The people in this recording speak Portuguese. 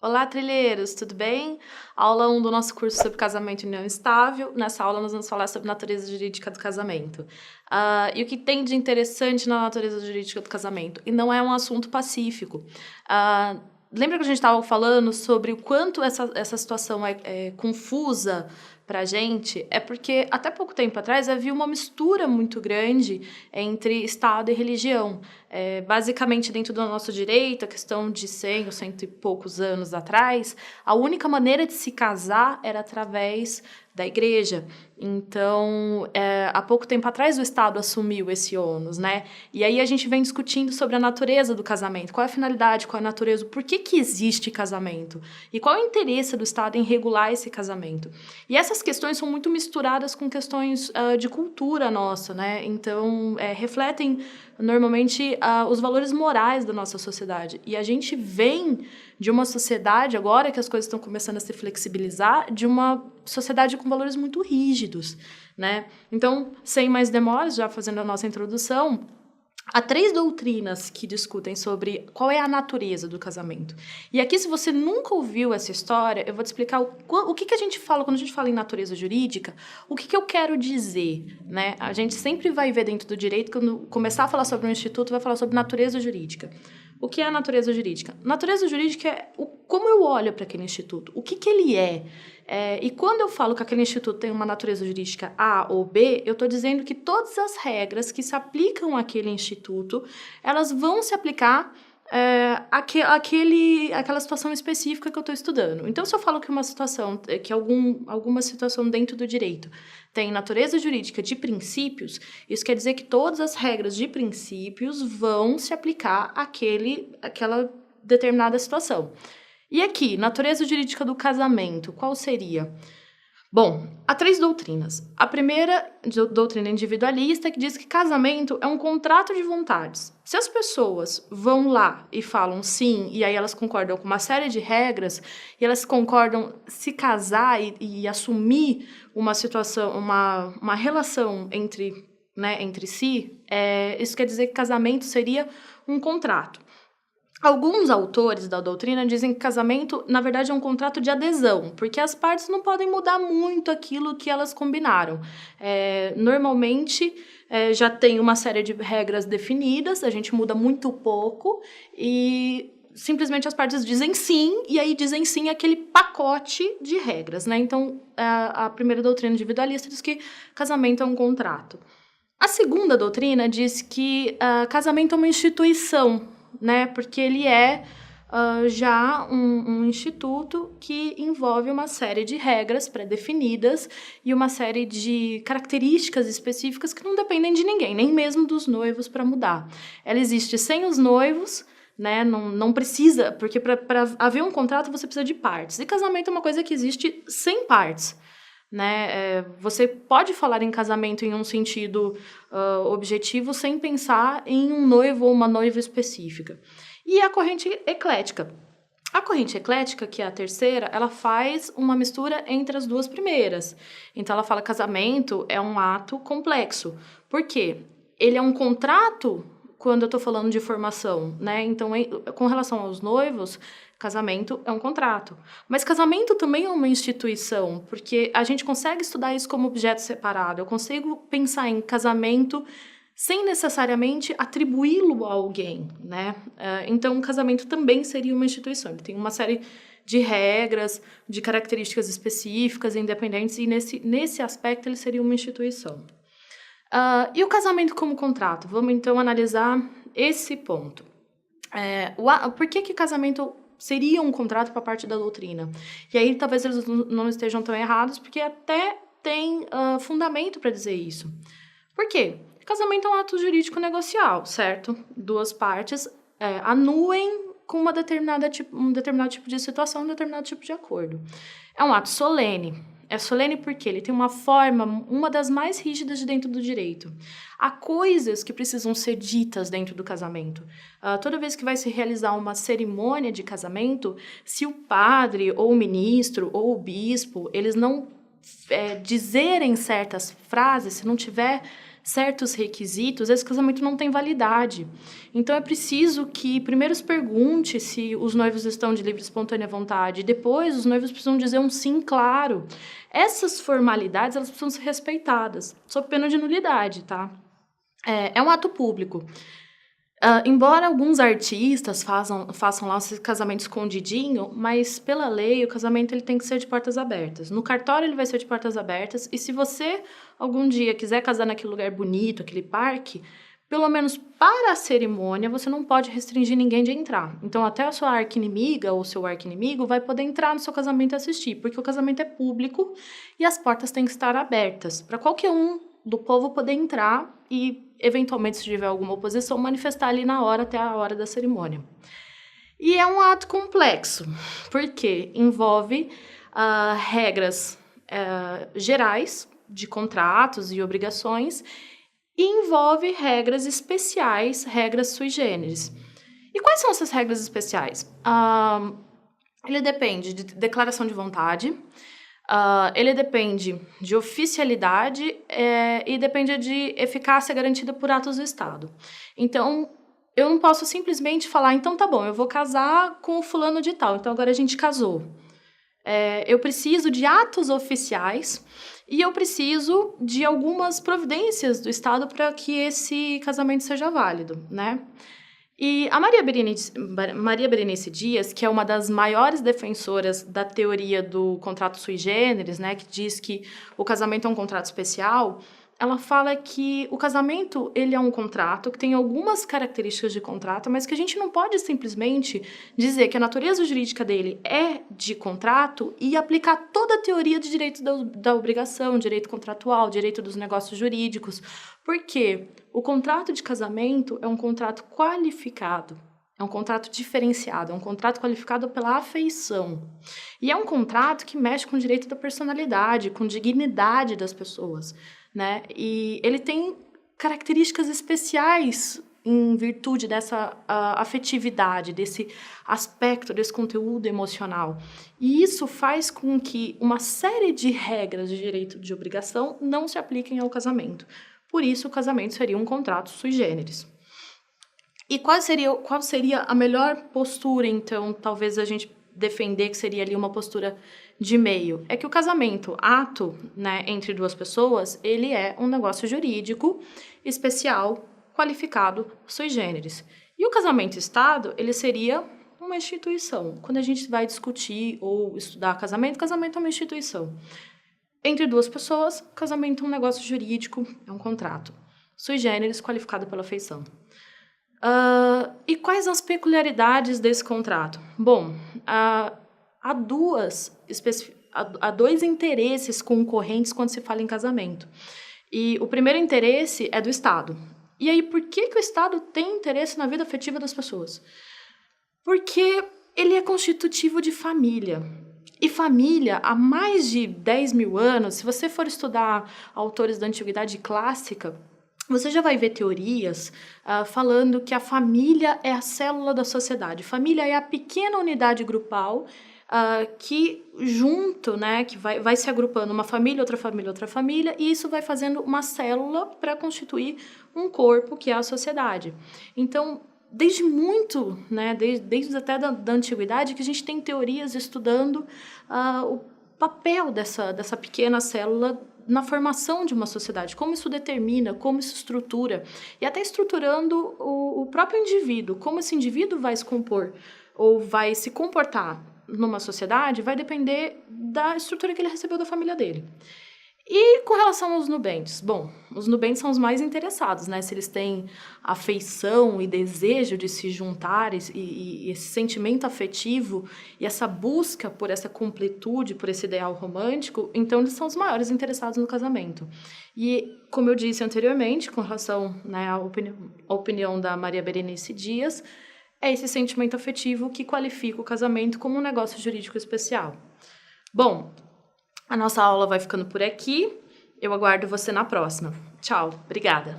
Olá, trilheiros, tudo bem? Aula 1 do nosso curso sobre casamento e união estável. Nessa aula, nós vamos falar sobre natureza jurídica do casamento. E o que tem de interessante na natureza jurídica do casamento? E não é um assunto pacífico. Lembra que a gente estava falando sobre o quanto essa situação é confusa para a gente? É porque, até pouco tempo atrás, havia uma mistura muito grande entre Estado e religião. Basicamente, dentro do nosso direito, a questão de 100 ou cento e poucos anos atrás, a única maneira de se casar era através da igreja. Então, há pouco tempo atrás, o Estado assumiu esse ônus, né? E aí a gente vem discutindo sobre a natureza do casamento. Qual é a finalidade, qual é a natureza, por que existe casamento? E qual é o interesse do Estado em regular esse casamento? E essas questões são muito misturadas com questões de cultura nossa, né? Então, refletem normalmente os valores morais da nossa sociedade. E a gente vem de uma sociedade, agora que as coisas estão começando a se flexibilizar, de uma sociedade com valores muito rígidos, né? Então, sem mais demoras, já fazendo a nossa introdução, há 3 doutrinas que discutem sobre qual é a natureza do casamento. E aqui, se você nunca ouviu essa história, eu vou te explicar o que a gente fala quando a gente fala em natureza jurídica, o que eu quero dizer, né? A gente sempre vai ver dentro do direito, quando começar a falar sobre um instituto, vai falar sobre natureza jurídica. O que é a natureza jurídica? Natureza jurídica é como eu olho para aquele instituto, o que ele é. E quando eu falo que aquele instituto tem uma natureza jurídica A ou B, eu estou dizendo que todas as regras que se aplicam àquele instituto, elas vão se aplicar àquela situação específica que eu estou estudando. Então, se eu falo que uma situação, que alguma situação dentro do direito tem natureza jurídica de princípios, isso quer dizer que todas as regras de princípios vão se aplicar àquela determinada situação. E aqui, natureza jurídica do casamento, qual seria? Bom, há 3 doutrinas. A primeira, doutrina individualista, que diz que casamento é um contrato de vontades. Se as pessoas vão lá e falam sim, e aí elas concordam com uma série de regras, e elas concordam se casar e assumir uma situação, uma relação entre si, isso quer dizer que casamento seria um contrato. Alguns autores da doutrina dizem que casamento, na verdade, é um contrato de adesão, porque as partes não podem mudar muito aquilo que elas combinaram. Normalmente, já tem uma série de regras definidas, a gente muda muito pouco e simplesmente as partes dizem sim, e aí dizem sim aquele pacote de regras, né? Então, a primeira doutrina individualista diz que casamento é um contrato. A segunda doutrina diz que casamento é uma instituição, né? Porque ele é já um instituto que envolve uma série de regras pré-definidas e uma série de características específicas que não dependem de ninguém, nem mesmo dos noivos para mudar. Ela existe sem os noivos, né? Não precisa, porque para haver um contrato você precisa de partes. E casamento é uma coisa que existe sem partes. Né? Você pode falar em casamento em um sentido objetivo sem pensar em um noivo ou uma noiva específica. E a corrente eclética. A corrente eclética, que é a terceira, ela faz uma mistura entre as duas primeiras. Então, ela fala que casamento é um ato complexo. Por quê? Ele é um contrato quando eu estou falando de formação, né? Então, com relação aos noivos, casamento é um contrato. Mas casamento também é uma instituição, porque a gente consegue estudar isso como objeto separado. Eu consigo pensar em casamento sem necessariamente atribuí-lo a alguém, né? Então, o casamento também seria uma instituição. Ele tem uma série de regras, de características específicas, independentes, e nesse aspecto ele seria uma instituição. E o casamento como contrato? Vamos, então, analisar esse ponto. Por que casamento seria um contrato para parte da doutrina? E aí, talvez eles não estejam tão errados, porque até tem fundamento para dizer isso. Por quê? Casamento é um ato jurídico negocial, certo? Duas partes anuem com um determinado tipo de situação, um determinado tipo de acordo. É um ato solene. É solene porque ele tem uma forma, uma das mais rígidas de dentro do direito. Há coisas que precisam ser ditas dentro do casamento. Toda vez que vai se realizar uma cerimônia de casamento, se o padre, ou o ministro, ou o bispo, eles não dizerem certas frases, se não tiver certos requisitos, esse casamento não tem validade. Então, é preciso que primeiro se pergunte se os noivos estão de livre e espontânea vontade, depois os noivos precisam dizer um sim claro. Essas formalidades, elas precisam ser respeitadas, sob pena de nulidade, tá? É um ato público. Embora alguns artistas façam lá esse casamento escondidinho, mas pela lei o casamento ele tem que ser de portas abertas. No cartório ele vai ser de portas abertas, e se você algum dia quiser casar naquele lugar bonito, aquele parque, pelo menos para a cerimônia você não pode restringir ninguém de entrar. Então até a sua arqui-inimiga ou seu arqui-inimigo vai poder entrar no seu casamento e assistir, porque o casamento é público e as portas têm que estar abertas para qualquer um do povo poder entrar e, eventualmente, se tiver alguma oposição, manifestar ali na hora, até a hora da cerimônia. E é um ato complexo, porque envolve regras gerais de contratos e obrigações e envolve regras especiais, regras sui generis. E quais são essas regras especiais? Ele depende de declaração de vontade, ele depende de oficialidade e depende de eficácia garantida por atos do Estado. Então, eu não posso simplesmente falar, então tá bom, eu vou casar com o fulano de tal, então agora a gente casou. Eu preciso de atos oficiais e eu preciso de algumas providências do Estado para que esse casamento seja válido, né? E a Maria Berenice Dias, que é uma das maiores defensoras da teoria do contrato sui generis, né, que diz que o casamento é um contrato especial, ela fala que o casamento ele é um contrato que tem algumas características de contrato, mas que a gente não pode simplesmente dizer que a natureza jurídica dele é de contrato e aplicar toda a teoria de direito da obrigação, direito contratual, direito dos negócios jurídicos, porque o contrato de casamento é um contrato qualificado, é um contrato diferenciado, é um contrato qualificado pela afeição. E é um contrato que mexe com o direito da personalidade, com dignidade das pessoas, né? E ele tem características especiais em virtude dessa afetividade, desse aspecto, desse conteúdo emocional. E isso faz com que uma série de regras de direito de obrigação não se apliquem ao casamento. Por isso, o casamento seria um contrato sui generis. E qual seria a melhor postura, então, talvez a gente defender que seria ali uma postura de meio? É que o casamento, ato, né, entre duas pessoas, ele é um negócio jurídico especial, qualificado, sui generis. E o casamento-estado, ele seria uma instituição. Quando a gente vai discutir ou estudar casamento é uma instituição. Entre duas pessoas, casamento é um negócio jurídico, é um contrato. Sui generis, qualificado pela afeição. E quais as peculiaridades desse contrato? Bom, há dois interesses concorrentes quando se fala em casamento. E o primeiro interesse é do Estado. E aí, por que o Estado tem interesse na vida afetiva das pessoas? Porque ele é constitutivo de família. E família, há mais de 10 mil anos, se você for estudar autores da antiguidade clássica, você já vai ver teorias falando que a família é a célula da sociedade. Família é a pequena unidade grupal que junto, né, que vai se agrupando uma família, outra família, e isso vai fazendo uma célula para constituir um corpo que é a sociedade. Então, desde muito, né, desde até da antiguidade, que a gente tem teorias estudando o papel dessa pequena célula na formação de uma sociedade, como isso determina, como isso estrutura, e até estruturando o próprio indivíduo, como esse indivíduo vai se compor ou vai se comportar numa sociedade, vai depender da estrutura que ele recebeu da família dele. E com relação aos nubentes? Bom, os nubentes são os mais interessados, né? Se eles têm afeição e desejo de se juntar e esse sentimento afetivo e essa busca por essa completude, por esse ideal romântico, então eles são os maiores interessados no casamento. E, como eu disse anteriormente, com relação, né, à opinião da Maria Berenice Dias, é esse sentimento afetivo que qualifica o casamento como um negócio jurídico especial. Bom, a nossa aula vai ficando por aqui. Eu aguardo você na próxima. Tchau, obrigada.